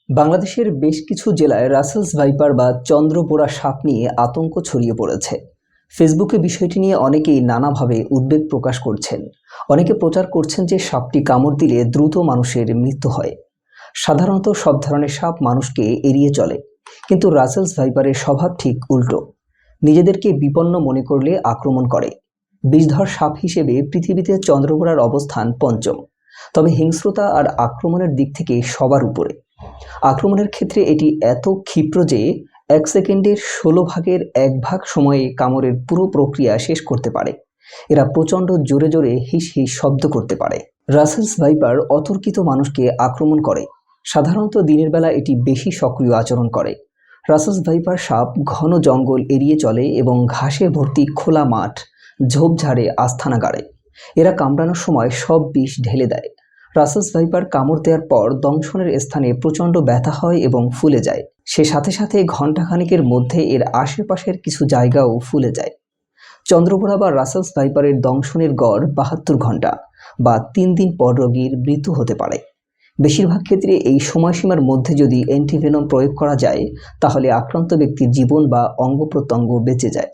বাংলাদেশের বেশ কিছু জেলায় রাসেলস ভাইপার বা চন্দ্রপোড়া সাপ নিয়ে আতঙ্ক ছড়িয়ে পড়েছে। ফেসবুকে বিষয়টি নিয়ে অনেকেই নানাভাবে উদ্বেগ প্রকাশ করছেন। অনেকে প্রচার করছেন যে সাপটি কামড় দিলে দ্রুত মানুষের মৃত্যু হয়। সাধারণত সব ধরনের সাপ মানুষকে এড়িয়ে চলে, কিন্তু রাসেলস ভাইপারের স্বভাব ঠিক উল্টো। নিজেদেরকে বিপন্ন মনে করলে আক্রমণ করে। বিষধর সাপ হিসেবে পৃথিবীতে চন্দ্রপোড়ার অবস্থান পঞ্চম, তবে হিংস্রতা আর আক্রমণের দিক থেকে সবার উপরে। আক্রমণের ক্ষেত্রে এটি এত ক্ষিপ্র যে 1 সেকেন্ডের 1/16 সময়ে কামড়ের পুরো প্রক্রিয়া শেষ করতে পারে। এরা প্রচণ্ড জোরে জোরে হিস হিস শব্দ করতে পারে। রাসেলস ভাইপার অতর্কিত মানুষকে আক্রমণ করে। সাধারণত দিনের বেলা এটি বেশি সক্রিয় আচরণ করে। রাসেলস ভাইপার সাপ ঘন জঙ্গল এড়িয়ে চলে এবং ঘাসে ভর্তি খোলা মাঠ, ঝোপঝাড়ে আস্তানা গাড়ে। এরা কামড়ানোর সময় সব বিষ ঢেলে দেয়। রাসেলস ভাইপার কামড় দেওয়ার পর দংশনের স্থানে প্রচণ্ড ব্যথা হয় এবং ফুলে যায়। সে সাথে সাথে ঘণ্টাখানেকের মধ্যে এর আশেপাশের কিছু জায়গাও ফুলে যায়। চন্দ্রপোড়া বা রাসেলস ভাইপারের দংশনের গড় 72 ঘন্টা বা 3 দিন পর রোগীর মৃত্যু হতে পারে। বেশিরভাগ ক্ষেত্রে এই সময়সীমার মধ্যে যদি অ্যান্টিভেনম প্রয়োগ করা যায়, তাহলে আক্রান্ত ব্যক্তির জীবন বা অঙ্গ প্রত্যঙ্গ বেঁচে যায়।